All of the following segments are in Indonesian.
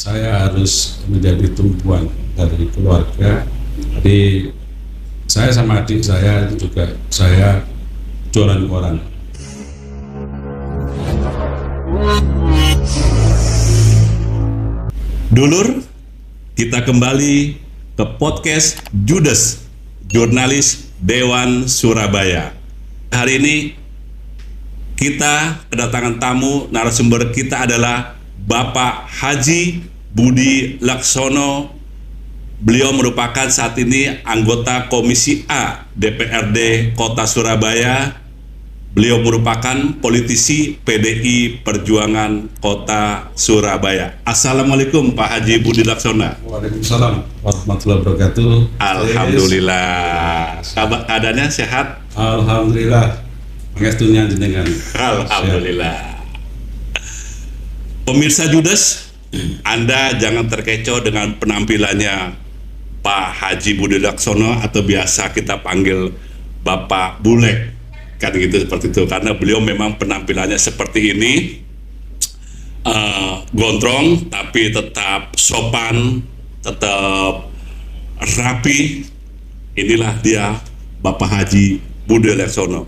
saya harus menjadi tumpuan dari keluarga. Jadi saya sama adik saya itu juga saya jualan koran. Dulur, kita kembali ke podcast Judes, jurnalis Dewan Surabaya. Hari ini kita kedatangan tamu, narasumber kita adalah Bapak Haji Budi Laksono. Beliau merupakan saat ini anggota Komisi A DPRD Kota Surabaya. Beliau merupakan politisi PDI Perjuangan Kota Surabaya. Assalamualaikum Pak Haji Budi Laksono. Waalaikumsalam warahmatullahi wabarakatuh. Alhamdulillah. Keadaannya sehat? Alhamdulillah. Pangestunya jenengan. Alhamdulillah. Pemirsa Judes, Anda jangan terkecoh dengan penampilannya Pak Haji Budi Laksono atau biasa kita panggil Bapak Bulek, kan gitu, seperti itu, karena beliau memang penampilannya seperti ini, gondrong tapi tetap sopan, tetap rapi. Inilah dia Bapak Haji Budi Laksono.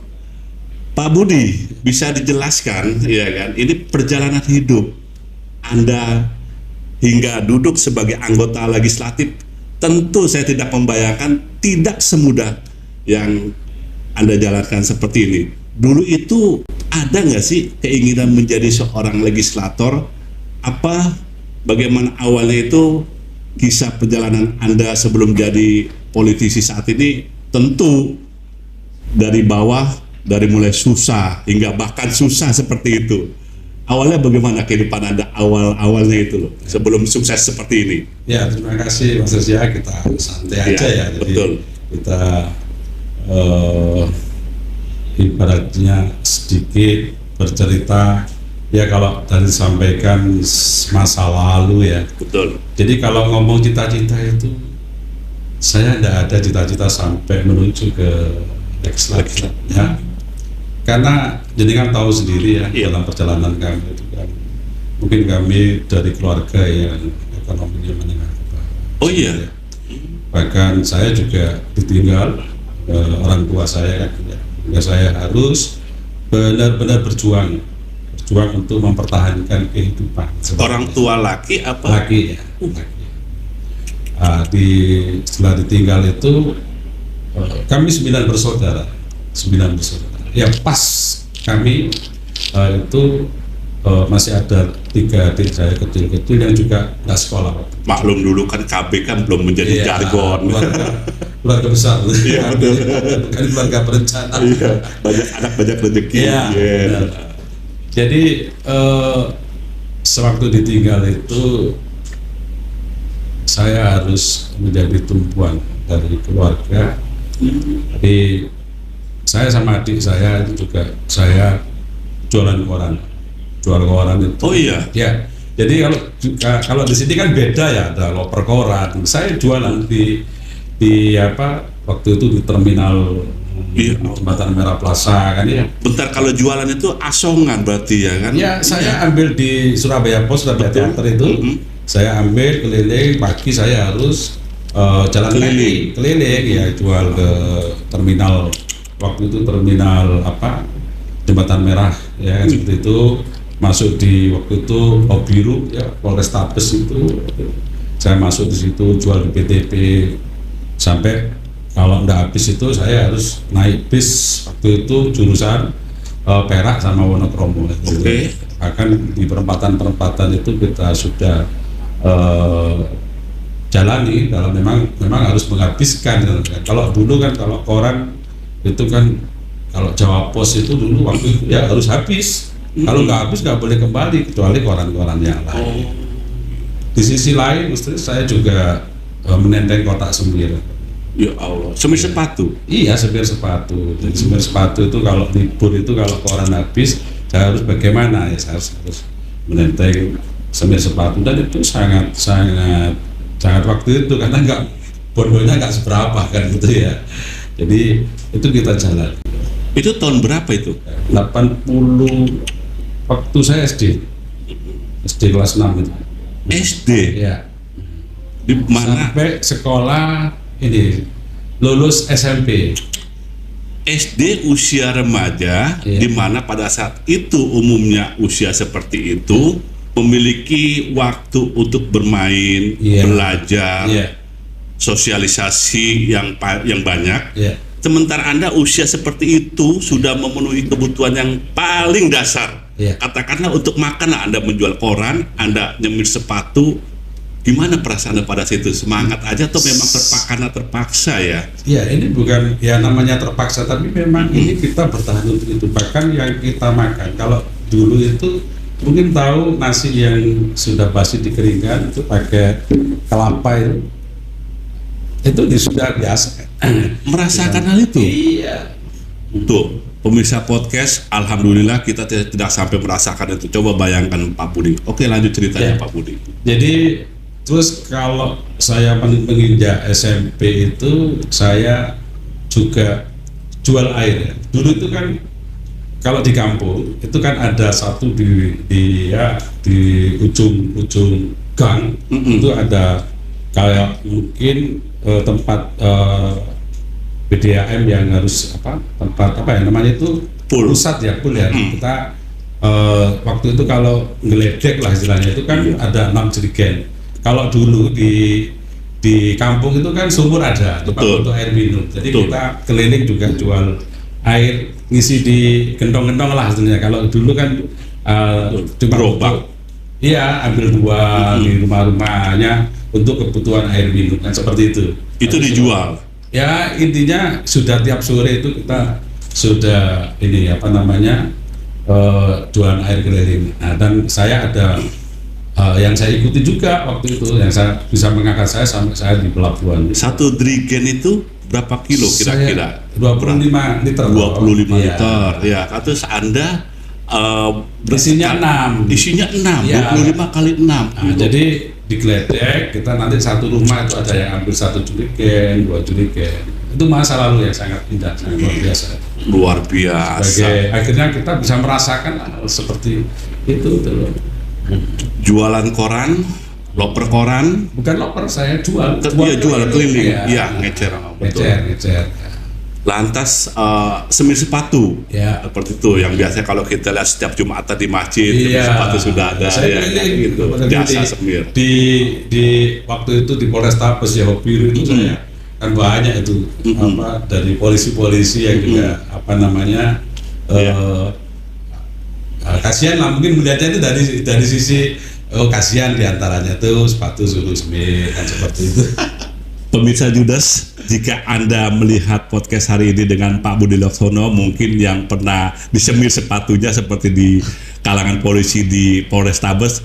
Pak Budi, bisa dijelaskan, ya kan, ini perjalanan hidup Anda hingga duduk sebagai anggota legislatif. Tentu saya tidak membayangkan, tidak semudah yang Anda jalankan seperti ini. Dulu itu ada nggak sih keinginan menjadi seorang legislator? Bagaimana awalnya itu, kisah perjalanan Anda sebelum jadi politisi saat ini? Tentu dari bawah, dari mulai susah hingga bahkan susah seperti itu. Awalnya bagaimana kehidupan Anda awalnya itu loh, sebelum sukses seperti ini? Ya, terima kasih Mas Rizya, kita santai aja ya. Jadi betul. Kita ibaratnya sedikit bercerita ya, kalau tadi sampaikan masa lalu ya. Betul. Jadi kalau ngomong cita-cita itu, saya tidak ada cita-cita sampai menuju ke legislatif ya. Karena jenengan tahu sendiri ya, dalam perjalanan kami itu kan, mungkin kami dari keluarga yang ekonominya menengah ke bawah. Oh iya. Ya. Bahkan saya juga ditinggal orang tua saya kan, ya. Sehingga saya harus benar-benar berjuang untuk mempertahankan kehidupan. Orang tua laki apa? Laki ya. Laki. Setelah ditinggal itu kami 9 bersaudara. Ya pas kami itu masih ada 3 adik saya kecil-kecil yang juga nggak sekolah. Maklum dulu kan KB kan belum menjadi jargon. Keluarga besar. Iya, betul. Kan keluarga berencana. Iya, banyak anak banyak rezeki. Iya. Yeah. Jadi sewaktu ditinggal itu saya harus menjadi tumpuan dari keluarga. Jadi saya sama adik saya itu juga saya jualan koran itu. Oh iya. Ya. Jadi kalau di sini kan beda ya, ada loper koran. Saya jualan di waktu itu di terminal Jembatan Merah Plaza kan ya. Bentar, kalau jualan itu asongan berarti ya kan? Ya, saya ambil di Surabaya Pos, Surabaya Teater itu. Saya ambil keliling, pagi saya harus jalan keliling ya, jual ke terminal. Waktu itu terminal Jembatan Merah ya kan, seperti itu. Masuk di waktu itu Obiru ya, Polrestabes itu. Saya masuk di situ, jual di PTP sampai kalau nggak habis itu saya harus naik bis. Waktu itu jurusan Perak sama Wonokromo. Oke. Akan di perempatan itu kita sudah jalani, kalau memang harus menghabiskan. Kalau dulu kan, kalau koran itu kan, kalau Jawa Pos itu dulu waktu itu ya harus habis. Kalau nggak habis nggak boleh kembali, kecuali koran-koran yang lain. Di sisi lain, istri saya juga menenteng kotak semir. Ya Allah, semir sepatu? Iya, semir sepatu. Jadi semir sepatu itu kalau libur itu, kalau koran habis, saya harus bagaimana ya, saya harus menenteng semir sepatu. Dan itu sangat waktu itu, karena bodohnya nggak seberapa kan gitu ya. Jadi itu kita jalan. Itu tahun berapa itu? 80, waktu saya SD kelas 6 itu. SD. Ya. Di mana Sampai sekolah ini lulus SMP. SD usia remaja, Iya. di mana pada saat itu umumnya usia seperti itu memiliki waktu untuk bermain, Iya. belajar, Iya. sosialisasi yang banyak. Iya. Sementara Anda usia seperti itu sudah memenuhi kebutuhan yang paling dasar. Iya. Katakanlah untuk makan, Anda menjual koran, Anda nyemir sepatu. Gimana perasaan Anda pada situ? Semangat aja atau memang karena terpaksa ya? Ya, ini bukan ya namanya terpaksa, tapi memang ini kita bertahan untuk itu. Bahkan yang kita makan, kalau dulu itu mungkin tahu nasi yang sudah basi dikeringkan itu pakai kelapa itu sudah biasa. Merasakan hal itu? Iya. Tuh, pemirsa podcast, alhamdulillah kita tidak sampai merasakan itu. Coba bayangkan Pak Budi. Oke, lanjut ceritanya Ya. Pak Budi. Jadi terus kalau saya menginjak SMP itu saya juga jual air ya. Dulu itu kan kalau di kampung itu kan ada satu di ujung gang itu ada kayak mungkin tempat PDAM yang harus tempat apa ya namanya itu pusat ya ya. Kita waktu itu kalau ngeledek lah istilahnya itu kan ada 6 jerigen. Kalau dulu di kampung itu kan sumur ada tempat untuk air minum. Jadi kita keliling juga jual air, ngisi di gentong-gentong lah sebenarnya. Kalau dulu kan cuma gerobak. Iya, ambil 2 di rumah-rumahnya untuk kebutuhan air minum kan seperti itu. Itu dijual. Ya intinya sudah tiap sore itu kita sudah ini apa namanya jualan air keliling. Nah, dan saya ada yang saya ikuti juga waktu itu, yang saya bisa mengangkat saya sampai saya di pelabuhan. Satu drigen itu berapa kilo kira-kira? 25 liter. 25 liter. Ya, terus Anda isinya 6. Isinya 6, Ya. 25 kali 6. Nah, jadi digledek, kita nanti satu rumah itu ada yang ambil 1 jerigen, 2 jerigen. Itu masa lalu yang sangat indah, sangat luar biasa. Luar biasa. Sebagai akhirnya kita bisa merasakan hal seperti itu loh. Jualan koran, loper koran, Bukan loper, saya jual jual keliling. Ya, Iya, ngecer. Betul. ngecer. Lantas semir sepatu. Ya. Seperti itu yang biasa kalau kita lihat setiap Jumatan di masjid, Iya. sepatu sudah ada Saya ya, keliling, gitu. kemudian Jasa semir. Di waktu itu di Polrestabes ya Biru itu saya kan banyak itu apa dari polisi-polisi yang juga apa namanya kasihan lah mungkin melihatnya itu dari sisi kasihan diantaranya tuh sepatu suruh semir kan seperti itu. Pemirsa Judas, jika Anda melihat podcast hari ini dengan Pak Budi Laksono, mungkin yang pernah disemir sepatunya seperti di kalangan polisi di Polrestabes,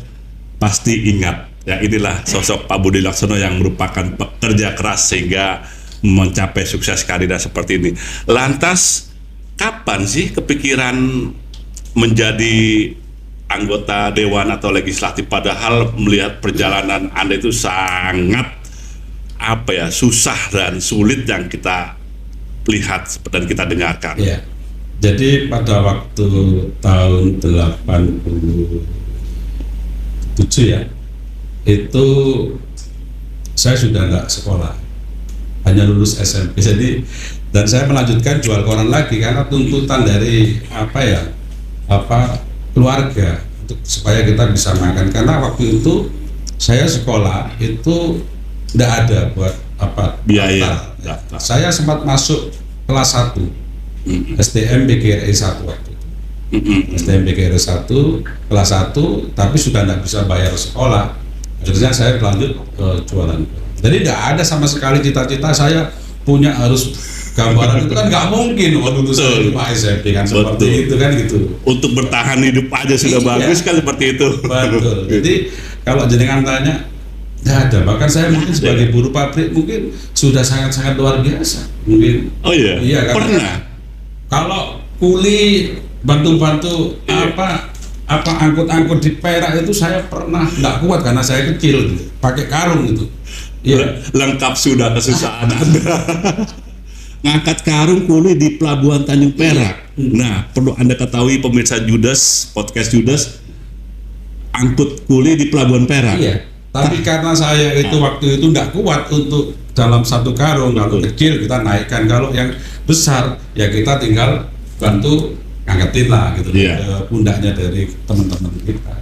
pasti ingat. Ya, inilah sosok Pak Budi Laksono yang merupakan pekerja keras sehingga mencapai sukses karir seperti ini. Lantas, kapan sih kepikiran menjadi anggota dewan atau legislatif? Padahal melihat perjalanan Anda itu sangat susah dan sulit yang kita lihat dan kita dengarkan. Ya. Jadi pada waktu tahun 87 ya, itu saya sudah nggak sekolah, hanya lulus SMP. Jadi dan saya melanjutkan jual koran lagi karena tuntutan dari keluarga untuk supaya kita bisa makan. Karena waktu itu saya sekolah itu tidak ada buat biaya. Saya sempat masuk kelas 1 STM BGRI 1 waktu itu. STM BGRI 1 kelas 1 tapi sudah tidak bisa bayar sekolah. Akhirnya saya lanjut ke jualan. Jadi tidak ada sama sekali cita-cita saya punya harus gambaran itu kan nggak mungkin waktu itu saya cuma SMP kan seperti itu kan gitu. Untuk bertahan hidup aja sudah bagus kan seperti itu. Betul. Jadi kalau jenengan tanya nggak ada, bahkan saya mungkin sebagai buruh pabrik mungkin sudah sangat-sangat luar biasa mungkin. Oh iya? Iya, Pernah? Kalau kuli bantu-bantu angkut-angkut di Perak itu saya pernah nggak kuat karena saya kecil gitu. Pakai karung gitu. Iya. Lengkap sudah kesusahan Anda. Ngangkat karung kuli di Pelabuhan Tanjung Perak. Nah, perlu Anda ketahui pemirsa Judas, podcast Judas, angkut kuli di Pelabuhan Perak. Iya. Tapi karena saya itu waktu itu nggak kuat untuk dalam satu karung, kalau kecil kita naikkan, kalau yang besar ya kita tinggal bantu ngangkatin lah gitu Iya. ke pundaknya dari teman-teman kita.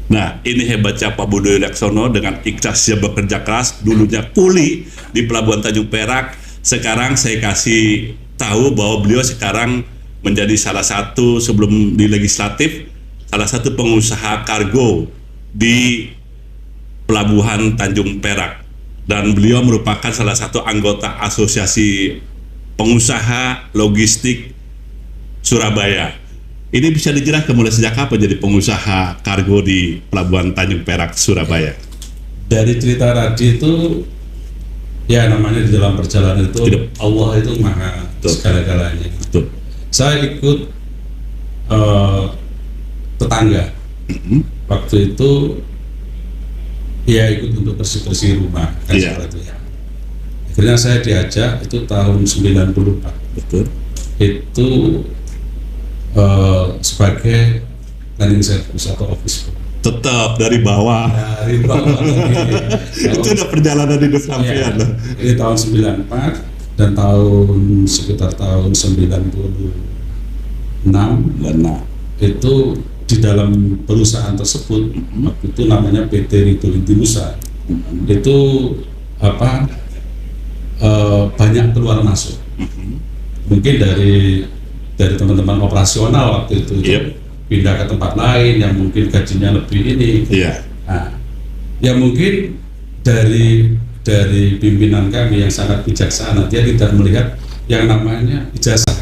Nah, ini hebatnya Pak Budi Laksono dengan ikhlasnya bekerja keras, dulunya kuli di Pelabuhan Tanjung Perak. Sekarang saya kasih tahu bahwa beliau sekarang menjadi salah satu, sebelum di legislatif, salah satu pengusaha kargo di Pelabuhan Tanjung Perak, dan beliau merupakan salah satu anggota Asosiasi Pengusaha Logistik Surabaya. Ini bisa dijelaskan mulai sejak kapan jadi pengusaha kargo di Pelabuhan Tanjung Perak, Surabaya? Dari cerita tadi itu ya namanya di dalam perjalanan itu Tidak. Allah itu maha segala-galanya. Betul. Saya ikut tetangga waktu itu, ya ikut untuk bersih-bersih rumah kan Iya. seperti itu ya. Akhirnya saya diajak itu tahun 94. Betul. Itu sebagai cleaning service atau office boy. Tetap dari bawah. Dari bawah lagi. Itu udah perjalanan hidup sampean. Ya, ini tahun 94 dan tahun sekitar tahun 96 itu di dalam perusahaan tersebut waktu itu namanya PT Rito Intinusa. Itu apa banyak keluar masuk. Mungkin dari teman-teman operasional waktu itu Yep. pindah ke tempat lain yang mungkin gajinya lebih ini. Iya. Nah, ya mungkin dari pimpinan kami yang sangat bijaksana, dia tidak melihat yang namanya ijazah.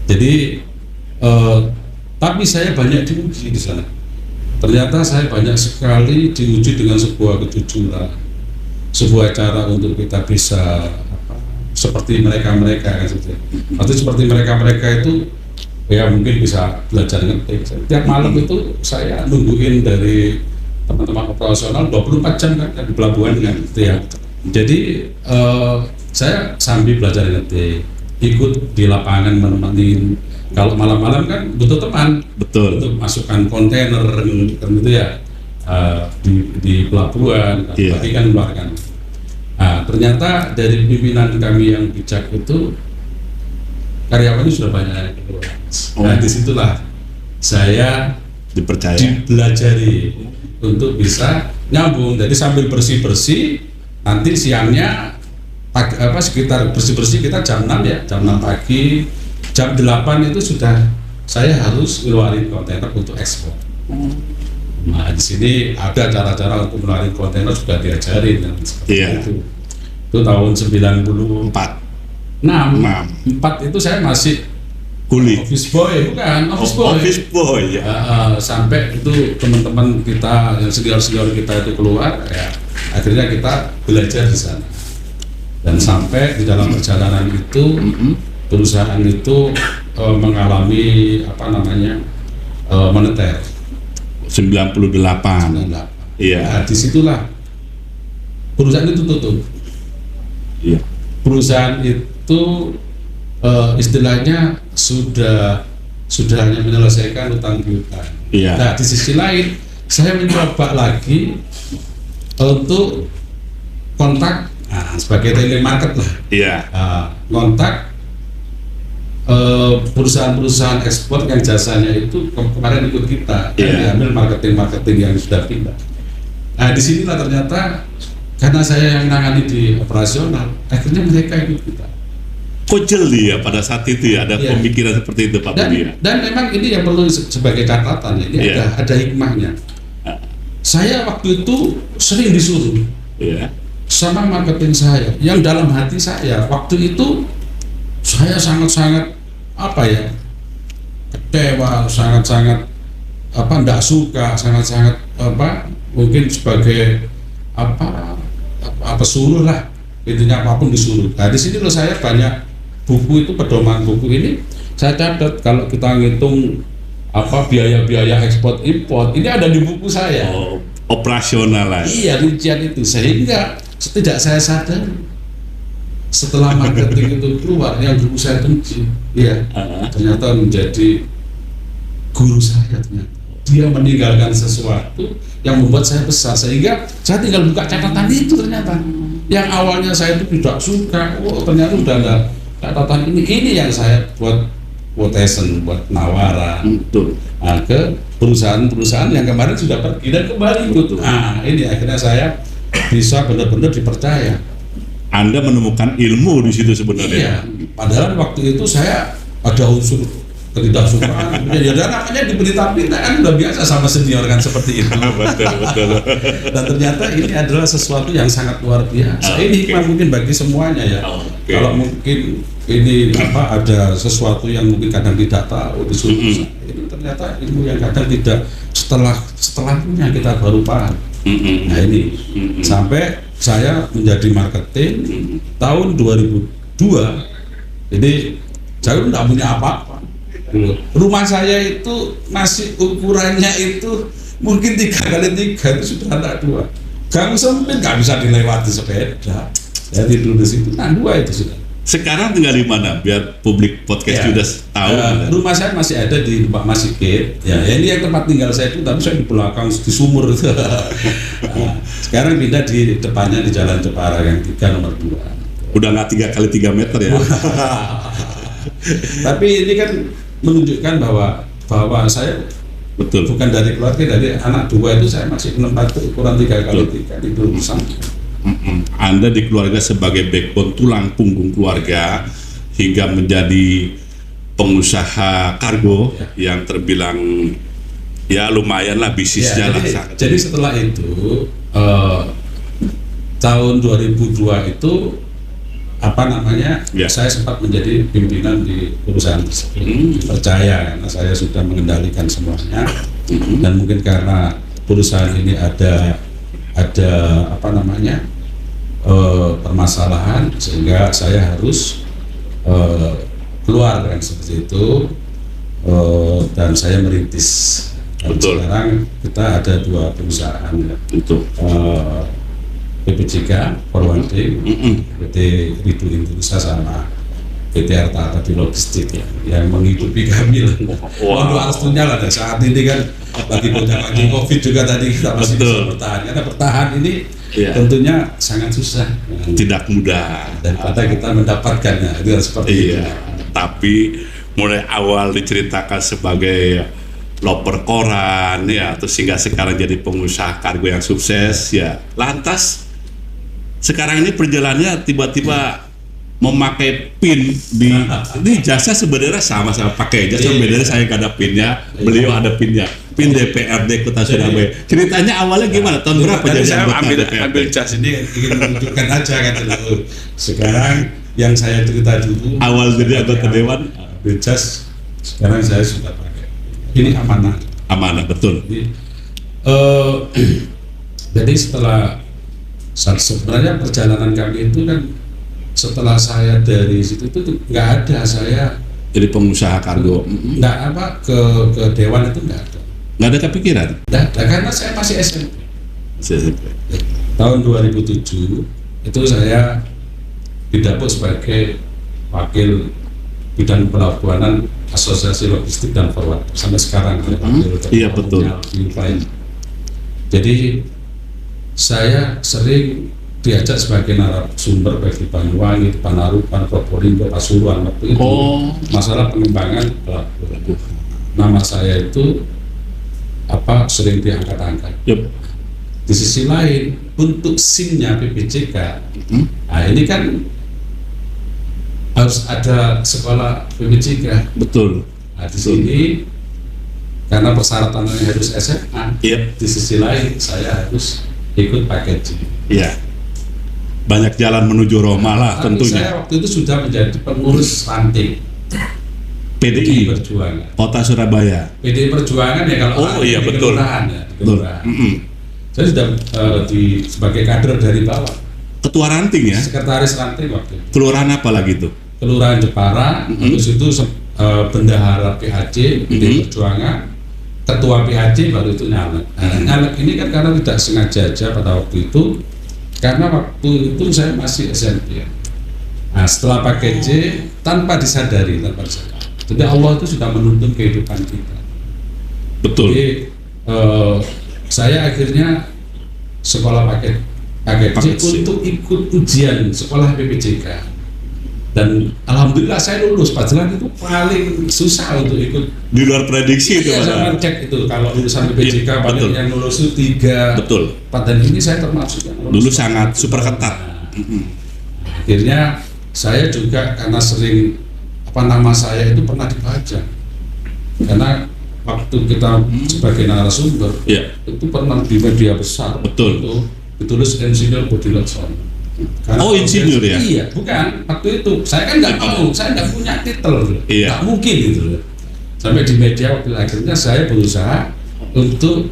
Jadi tapi saya banyak diuji di sana. Ternyata saya banyak sekali diuji dengan sebuah kejujuran, sebuah cara untuk kita bisa seperti mereka kan, atau seperti mereka itu ya mungkin bisa belajar ngetik. Tiap malam itu saya nungguin dari teman-teman operasional 24 jam kan di pelabuhan kan gitu ya. Jadi saya sambil belajar ngetik, ikut di lapangan menemani. Kalau malam-malam kan butuh teman, Betul. untuk masukkan kontainer kan gitu ya, di pelabuhan, Iya. tapi kan keluarkan. Nah, ternyata dari pimpinan kami yang bijak itu karyawannya sudah banyak yang keluar. Nah, disitulah saya Dipercaya. dipelajari untuk bisa nyambung. Jadi sambil bersih-bersih, nanti siangnya sekitar bersih-bersih kita jam 6 ya, jam 6 pagi, jam 8 itu sudah saya harus ngeluarin kontainer untuk ekspor. Nah, di sini ada cara-cara untuk ngeluarin kontainer sudah diajarin dan seperti Iya. itu. Itu tahun 94. 4 itu saya masih Kuli. office boy, bukan office boy. Office boy ya. Sampai itu teman-teman kita yang senior kita itu keluar, ya akhirnya kita belajar di sana. Dan sampai di dalam perjalanan itu perusahaan itu mengalami moneter 98. Iya. Nah, disitulah perusahaan itu tutup. Iya. Perusahaan itu istilahnya sudah hanya menyelesaikan utang piutang. Iya. Nah, di sisi lain saya mencoba lagi untuk kontak sebagai telemarket lah. Iya. Kontak perusahaan-perusahaan ekspor yang jasanya itu kemarin ikut kita, Iya. diambil marketing yang sudah pindah. Nah, disinilah ternyata karena saya yang nangani di operasional, akhirnya mereka ikut kita. Kok jeli ya pada saat itu ya ada Iya. pemikiran seperti itu Pak Dan, Budi ya? dan memang ini yang perlu sebagai catatan, ini Iya. ada hikmahnya. Saya waktu itu sering disuruh Iya. sama marketing saya, yang dalam hati saya waktu itu saya sangat-sangat kecewa, sangat-sangat enggak suka, sangat-sangat mungkin sebagai pesuruh lah, intinya apapun disuruh. Nah, di sini loh saya banyak buku itu, pedoman buku ini saya catat kalau kita ngitung biaya-biaya ekspor impor ini ada di buku saya. Oh, operasional lah. Iya, rincian itu, sehingga tidak saya sadar setelah marketing itu keluar yang dulu saya benci, ya ternyata menjadi guru saya ternyata. dia meninggalkan sesuatu yang membuat saya besar, sehingga saya tinggal buka catatan itu. Ternyata yang awalnya saya itu tidak suka, ternyata udah ada catatan ini yang saya buat quotation, buat penawaran ke perusahaan-perusahaan yang kemarin sudah pergi dan kembali gitu. Nah, ini akhirnya saya bisa benar-benar dipercaya. Anda menemukan ilmu di situ sebenarnya. Iya, padahal waktu itu saya ada unsur ketidaksukaan. Ya namanya di berita-berita kan udah biasa sama senior kan seperti itu. Betul. Dan ternyata ini adalah sesuatu yang sangat luar biasa. Ini hikmah mungkin bagi semuanya ya. Kalau mungkin ini ada sesuatu yang mungkin kadang tidak tahu disuruh ini ternyata ilmu yang kadang tidak setelahnya kita baru paham. Nah ini sampai saya menjadi marketing tahun 2002. Jadi saya tidak punya apa-apa. Rumah saya itu masih ukurannya itu mungkin 3x3 itu sudah ada 2. Gang sempit nggak bisa dilewati sepeda. Saya tidur di situ. Nah 2 itu sudah. Sekarang tinggal di mana? Biar publik podcast sudah tahu. Rumah saya masih ada di Pak Masikit. Ya, ini yang tempat tinggal saya itu, tapi saya di belakang di sumur. Nah, sekarang pindah di depannya di Jalan Jepara yang 3 nomor 2. Udah nggak 3x3 meter ya? Tapi ini kan menunjukkan bahwa saya betul bukan dari keluarga, dari anak 2 itu saya masih menempati ukuran 3x3 itu urusan. Anda di keluarga sebagai backbone, tulang punggung keluarga, hingga menjadi pengusaha kargo yang terbilang ya lumayan lah bisnisnya lah. Jadi setelah itu tahun 2002 itu saya sempat menjadi pimpinan di perusahaan tersebut. Percaya karena saya sudah mengendalikan semuanya, dan mungkin karena perusahaan ini ada permasalahan sehingga saya harus keluar kan seperti itu, dan saya merintis. Betul. Sekarang kita ada 2 perusahaan ya. PPJK Forwarding, PT Ridu Indonesia sama PT Arta Abadi Logistik yang menghidupi kami lah. Doa restunya lah. Dan saat ini kan lagi gonjang-ganjing COVID juga tadi kita masih bisa bertahan. Karena bertahan ini tentunya sangat susah, tidak mudah. Daripada kita mendapatkannya itu seperti itu. Tapi mulai awal diceritakan sebagai loper koran ya, terus hingga sekarang jadi pengusaha kargo yang sukses ya. Lantas sekarang ini perjalanannya tiba-tiba memakai pin ini jasa sebenarnya sama-sama pakai jasa, bedanya saya nggak ada pinnya, beliau ada pinnya, pin DPRD Kota Surabaya. Ceritanya awalnya gimana? Tahun berapa jadi saya anggota ambil jas ini ingin menunjukkan aja kan dulu. Sekarang yang saya cerita dulu awal jadi anggota dewan, ambil jas, sekarang saya sudah pakai. Ini amanah betul. Jadi sebenarnya perjalanan kami itu kan setelah saya dari situ itu nggak ada saya jadi pengusaha kargo, nggak ke dewan itu nggak ada kepikiran, nggak ada karena saya masih SMP. Tahun 2007 itu saya didapuk sebagai wakil bidang pelabuhanan Asosiasi Logistik dan Forward sampai sekarang. Iya betul. Jadi saya sering diajak sebagai narasumber baik di Banyuwangi, di Panarukan, Probolinggo, Pasuruan waktu itu masalah pengembangan pelabuhan. Nama saya itu sering diangkat-angkat. Di sisi lain untuk SIM-nya PPJK, nah ini kan harus ada sekolah PPJK. Betul. Nah di sini karena persyaratannya harus SMA. Di sisi lain saya harus ikut packaging. Iya. Banyak jalan menuju Roma lah tentunya. Saya waktu itu sudah menjadi pengurus ranting PDI Perjuangan Kota Surabaya. PDI Perjuangan ya kalau iya betul. Kelurahan ya, kelurahan. Saya sudah sebagai kader dari bawah. Ketua ranting ya? Sekretaris ranting waktu itu. Kelurahan apa lagi itu? Kelurahan Jepara, terus itu bendahara PHC PDI Perjuangan. Ketua PHC baru itu nyalek. Nyalek ini kan karena tidak sengaja aja pada waktu itu, karena waktu itu saya masih SMP ya. Nah setelah pakai C tanpa disadari. Jadi Allah itu sudah menuntun kehidupan kita. Betul. Jadi saya akhirnya sekolah paket C untuk ikut ujian sekolah PPJK. Dan alhamdulillah saya lulus. Padahal itu paling susah untuk ikut. Di luar prediksi itu. Iya, saya cek itu kalau lulusan PPJK paling yang lulus itu 3. Betul. Padahal ini saya termasuk yang Dulu sangat super ketat. Akhirnya saya juga karena sering nama saya itu pernah dibaca. Karena waktu kita sebagai narasumber itu pernah di media besar. Betul. Itu ditulis Insinyur Budi Laksono. Insinyur ya? Iya, bukan. Waktu itu saya kan nggak mau, saya nggak punya titel, nggak mungkin gitu. Sampai di media waktu akhirnya saya berusaha untuk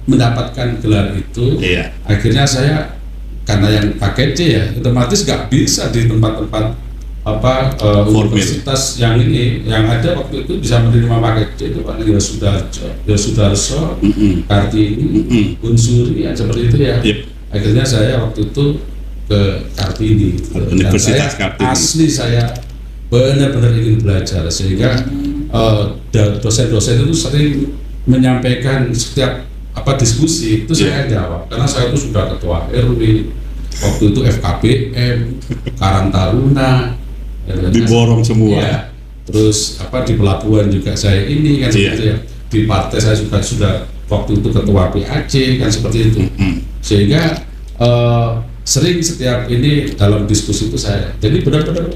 mendapatkan gelar itu. Akhirnya saya karena yang paket C ya, otomatis nggak bisa di tempat-tempat universitas yang ada waktu itu bisa menerima paket C itu paling Sudarso, Kartini, Unsuri ya seperti itu ya. Akhirnya saya waktu itu ke Kartini, Universitas Kartini. Asli saya benar-benar ingin belajar sehingga dosen-dosen itu sering menyampaikan setiap diskusi itu saya jawab karena saya itu sudah ketua RW waktu itu FKBM, Karang Taruna, diborong semua. Ya, terus di pelabuhan juga saya ini kan seperti ya. Di partai saya juga sudah waktu itu ketua PAC kan seperti itu. Sehingga sering setiap ini dalam diskusi itu saya jadi benar-benar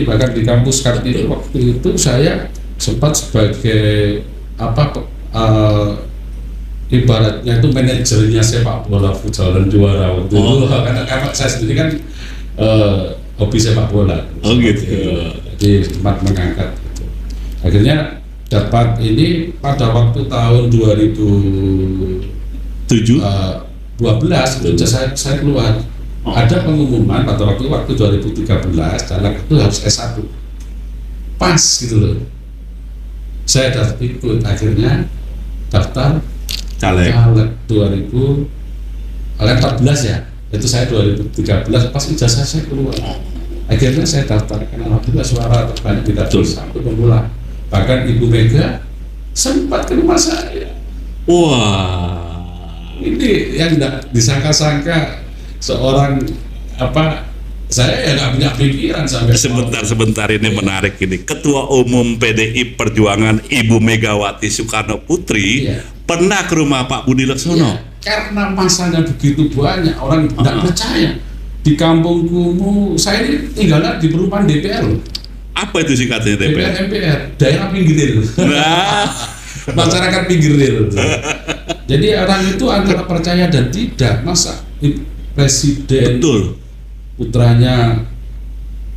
bahkan di kampus Kartini waktu itu saya sempat sebagai ibaratnya itu manajernya sepak bola futsal dan juara waktu itu karena saya sendiri kan hobi sepak bola gitu. Jadi sempat mengangkat gitu. Akhirnya dapat ini pada waktu tahun 2012 itu saya keluar. Ada pengumuman pada waktu 2013 caleg itu harus S1 pas gitu loh. Saya daftar ikut akhirnya daftar caleg 2014 ya. Itu saya 2013 pas ijazah saya keluar. Akhirnya saya daftar karena alhamdulillah suara terbanyak tidak sampai pemula. Bahkan Ibu Mega sempat ke rumah saya. Wah, ini yang tidak disangka-sangka seorang saya ya nggak punya pikiran sampai sebentar ini menarik ini. Ketua Umum PDI Perjuangan Ibu Megawati Soekarno Putri pernah ke rumah Pak Budi Laksono. Karena masanya begitu banyak orang tidak percaya. Di kampung kumuh saya ini tinggalnya di perumahan DPR. Apa itu singkatnya DPR? MPR, daerah pinggir. Masyarakat pinggir. Jadi orang itu antara percaya dan tidak. Masa presiden putranya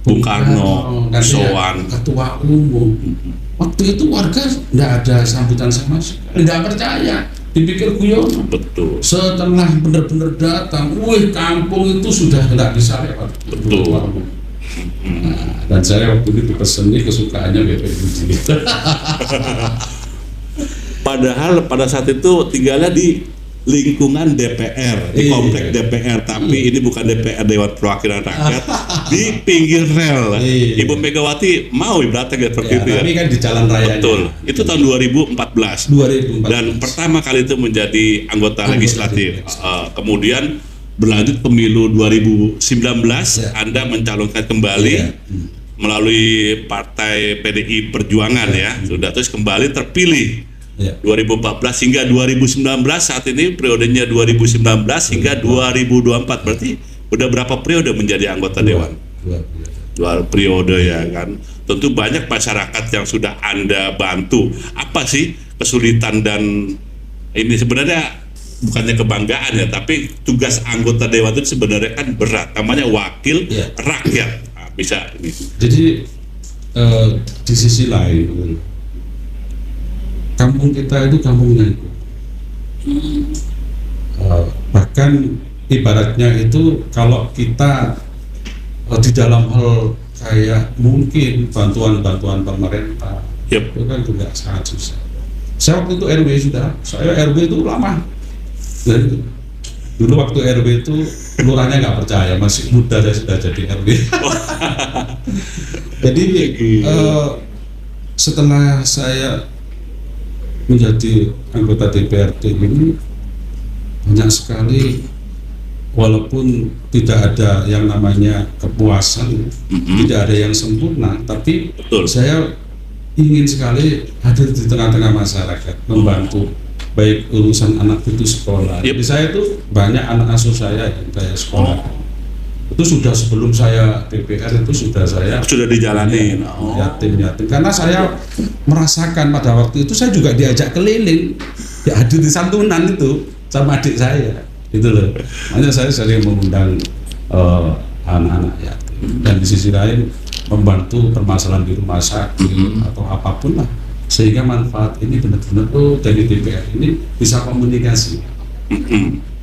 Bung Karno sowan ketua umum waktu itu warga tidak ada sambutan sama sekali, tidak percaya, dipikir guyonan. Betul. Setelah benar-benar datang, kampung itu sudah tidak bisa lewat. Betul. Dan saya waktu itu peseni kesukaannya BPUD. Padahal pada saat itu tinggalnya di lingkungan DPR, di komplek DPR, tapi ini bukan DPR Dewan Perwakilan Rakyat, di pinggir rel. Ibu Megawati mau datang seperti itu ya. Tapi kan di jalan raya. Betul. Itu tahun 2014. Dan pertama kali itu menjadi anggota legislatif. Kemudian berlanjut pemilu 2019, Anda mencalonkan kembali melalui Partai PDI Perjuangan ya. Sudah terus kembali terpilih. 2014 hingga 2019, saat ini periodenya 2019 hingga 2024, berarti udah berapa periode menjadi anggota dewan? Dua periode ya kan. Tentu banyak masyarakat yang sudah Anda bantu. Apa sih kesulitan dan ini sebenarnya bukannya kebanggaan ya, tapi tugas anggota dewan itu sebenarnya kan berat, namanya wakil rakyat. Bisa ini. Jadi di sisi lain kampung kita itu kampung nyangkut. Bahkan ibaratnya itu kalau kita di dalam hal kayak mungkin bantuan-bantuan pemerintah itu kan juga sangat susah. Saya waktu itu RW saya RW itu lama. Dan dulu waktu RW itu lurahnya nggak percaya, masih muda saya sudah jadi RW. Jadi setelah saya menjadi anggota DPRD ini banyak sekali, walaupun tidak ada yang namanya kepuasan, tidak ada yang sempurna, tapi Betul. saya ingin sekali hadir di tengah-tengah masyarakat, membantu baik urusan anak putus sekolah. Yep. Jadi saya itu banyak anak asuh saya yang saya sekolah. Itu sudah sebelum saya DPR itu sudah saya Sudah dijalanin. yatim. Karena saya merasakan pada waktu itu saya juga diajak keliling, hadir di santunan itu sama adik saya, gitu loh. Makanya saya sering mengundang anak-anak yatim, dan di sisi lain membantu permasalahan di rumah sakit atau apapun lah, sehingga manfaat ini benar-benar dari DPR ini bisa komunikasi,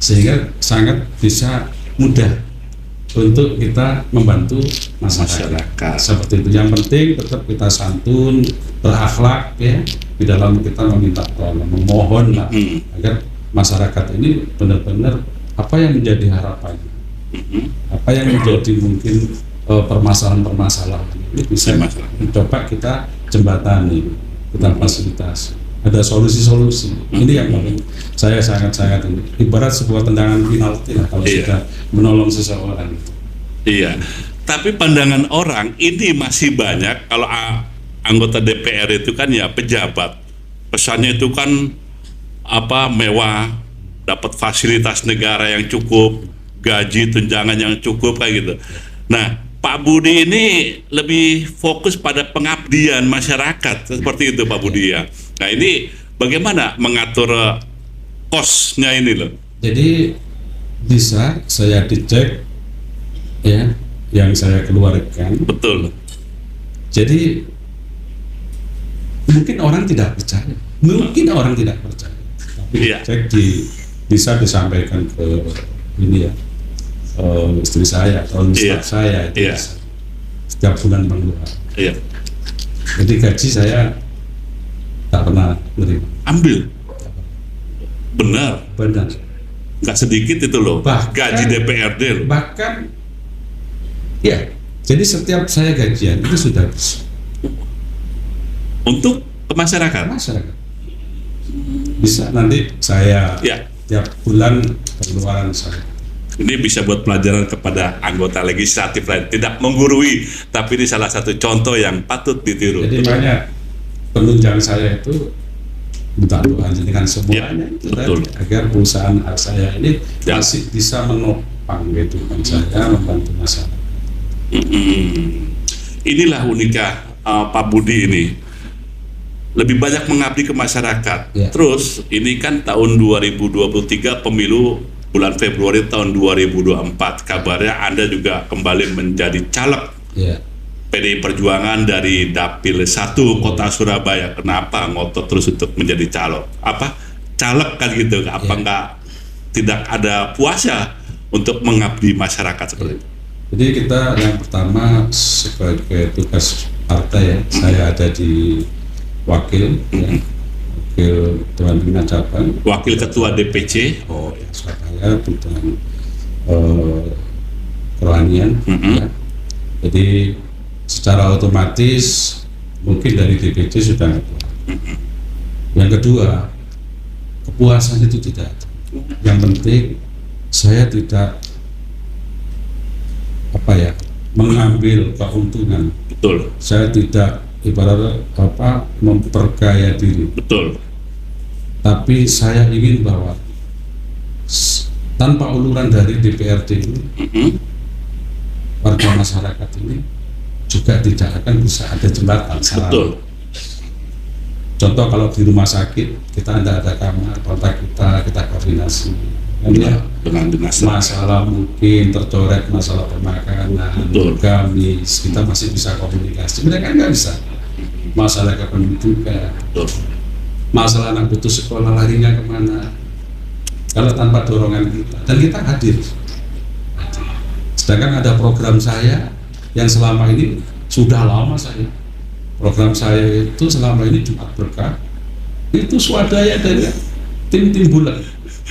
sehingga sangat bisa mudah untuk kita membantu masyarakat. Seperti itu. Yang penting tetap kita santun, berakhlak ya di dalam kita meminta tolong, memohon lah agar masyarakat ini benar-benar apa yang menjadi harapannya, apa yang menjadi mungkin permasalahan-permasalahan ini bisa mencoba kita jembatani, kita fasilitasi. Ada solusi-solusi. Ini yang paling saya sangat-sangat ini. Ibarat sebuah tendangan penalti lah kalau sudah menolong seseorang. Iya. Tapi pandangan orang ini masih banyak kalau anggota DPR itu kan ya pejabat. Pesannya itu kan mewah, dapat fasilitas negara yang cukup, gaji tunjangan yang cukup kayak gitu. Nah, Pak Budi ini lebih fokus pada pengabdian masyarakat seperti itu Pak Budi ya. Nah ini bagaimana mengatur kosnya ini loh? Jadi bisa saya dicek ya yang saya keluarkan. Betul. Jadi mungkin orang tidak percaya, tapi cek bisa disampaikan ke ini ya. Istri saya atau staf saya itu setiap bulan mengeluarkan. Jadi gaji saya tak pernah menerima. Ambil. Benar. Nggak sedikit itu loh. Gaji DPRD loh. Bahkan ya. Jadi setiap saya gajian itu sudah untuk ke masyarakat. Bisa nanti saya tiap bulan pengeluaran saya. Ini bisa buat pelajaran kepada anggota legislatif lain, tidak menggurui, tapi ini salah satu contoh yang patut ditiru. Jadi banyak penunjang saya itu minta doa dengan semuanya itu tadi, agar perusahaan saya ini masih bisa menopang kehidupan saya, membantu masyarakat. Inilah uniknya Pak Budi ini, lebih banyak mengabdi ke masyarakat. Terus ini kan tahun 2023 pemilu bulan Februari tahun 2024, kabarnya Anda juga kembali menjadi caleg PDI Perjuangan dari Dapil 1 Kota Surabaya. Kenapa ngotot terus untuk menjadi caleg kan gitu? Apa tidak ada puasnya untuk mengabdi masyarakat seperti itu? Jadi kita yang pertama sebagai tugas partai ya, saya ada di wakil Dewan Pimpinan Cabang, wakil ketua DPC Surabaya bidang kerohanian ya. Jadi secara otomatis mungkin dari DPC sudah yang kedua, kepuasan itu tidak ada. Yang penting saya tidak mengambil keuntungan. Betul. Saya tidak ibarat memperkaya diri. Betul. Tapi saya ingin bahwa tanpa uluran dari DPRD ini, warga masyarakat ini juga tidak akan bisa ada jembatan. Betul. Contoh kalau di rumah sakit kita tidak ada kamar, kontak kita koordinasi. Dengan dinas. Masalah mungkin tercoret, masalah pemakanan, gamis, kita masih bisa komunikasi. Mereka nggak bisa. Masalah kependudukan, masalah anak putus sekolah larinya kemana? Kalau tanpa dorongan kita, dan kita hadir. Sedangkan ada program saya yang selama ini sudah lama program saya itu selama ini Jumat Berkah itu swadaya dari tim bulan.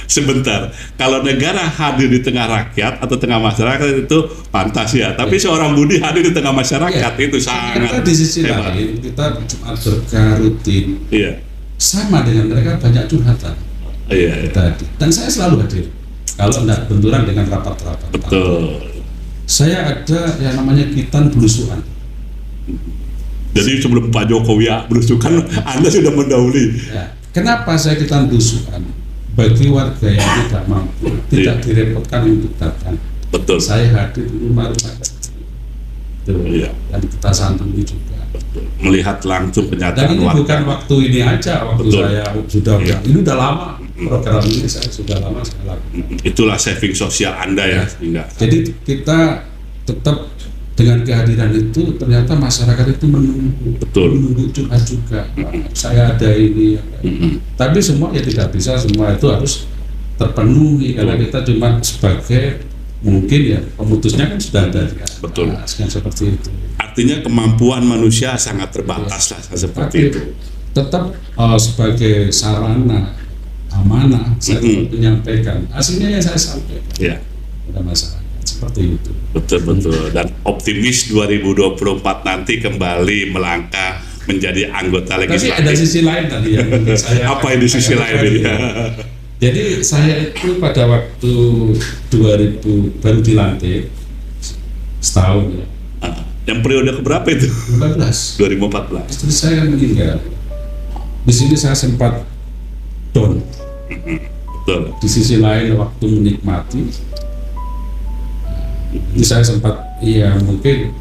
Sebentar, kalau negara hadir di tengah rakyat atau tengah masyarakat itu pantas ya, tapi seorang Budi hadir di tengah masyarakat itu sangat di sisi lain kita Jumat Berkah rutin. sama dengan mereka banyak curhatan. Iya. Tadi. Dan saya selalu hadir. Kalau tidak benturan dengan rapat-rapat. Betul. Saya ada yang namanya kitan belusuan. Jadi sebelum Pak Jokowi belusukan, Anda sudah mendahului. Ya. Kenapa saya kitan belusukan? Bagi warga yang tidak mampu, tidak direpotkan untuk datang. Betul. Saya hadir di rumah-rumah. Iya. Dan kita santuni juga. Betul. Melihat langsung Dan kenyataan ini warga. bukan waktu ini aja, waktu Betul. saya sudah Iya. ini udah lama program ini saya sudah lama saya lakukan. Itulah saving sosial Anda ya, sehingga Jadi kita tetap dengan kehadiran itu ternyata masyarakat itu menunggu curhat juga. Saya ada ini, tapi semua ya tidak bisa semua itu harus terpenuhi karena kita cuma sebagai mungkin ya pemutusnya kan sudah ada. Betul. Nah, seperti itu. artinya kemampuan manusia sangat terbatas lah seperti Tapi itu. tetap sebagai sarana amanah saya tetap menyampaikan hasilnya yang saya sampaikan Ya. pada masyarakat seperti itu. Betul. Dan optimis 2024 nanti kembali melangkah menjadi anggota Tapi legislatif. ada sisi lain tadi yang menurut saya. Apa ini sisi lain ini? Jadi saya itu pada waktu 2000 baru dilantik setahun ya. Yang periode keberapa itu? 14. 2014. Istri saya kan meninggal. Di sini saya sempat down. Betul. Di sisi lain waktu menikmati, ini saya sempat iya mungkin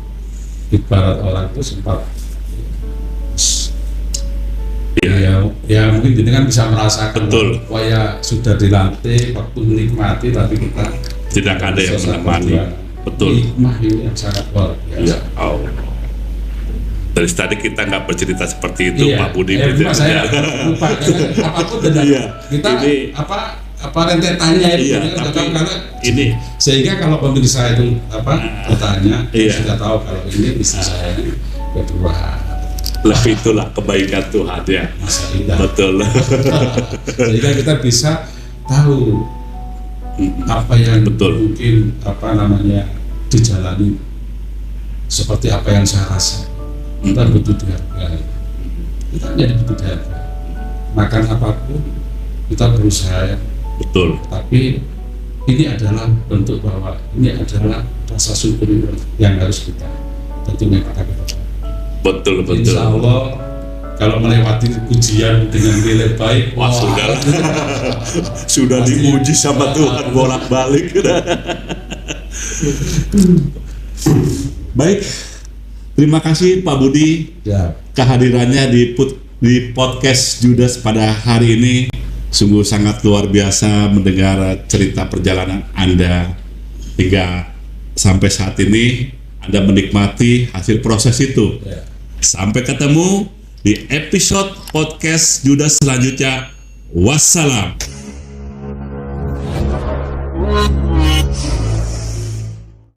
ibarat orang itu sempat ya mungkin ini kan bisa merasakan Betul. wah ya sudah dilantik waktu menikmati tapi kita Tidak ada yang selesai menemani. perjuangan. Betul. Hikmah ini yang sangat luar biasa. Ya Allah. Dari tadi kita nggak bercerita seperti itu, Iya. Pak Budi. Cuma saya lupa karena apapun tidak Iya. kita Ini- apa rentetannya itu Iya, kita tapi tahu karena ini sehingga kalau pemirsa itu bertanya Iya. sudah tahu kalau ini istri saya kedua lebih itulah kebaikan Tuhan ya. masa indah. Betul. Sehingga kita bisa tahu apa yang Betul. mungkin dijalani seperti apa yang saya rasa. Kita butuh dihargai. Kita jadi butuh dihargai. Makan apapun kita berusaha. Betul. Tapi ini adalah bentuk bahwa ini adalah rasa syukur yang harus kita tentunya kita ketahui. Betul. Insya Allah kalau melewati ujian dengan nilai baik, Wah, sudah diuji sama Tuhan bolak-balik. Baik, terima kasih Pak Budi ya, kehadirannya di podcast Judas pada hari ini. Sungguh sangat luar biasa mendengar cerita perjalanan Anda hingga sampai saat ini Anda menikmati hasil proses itu. ya. Sampai ketemu di episode podcast Judas selanjutnya. Wassalam.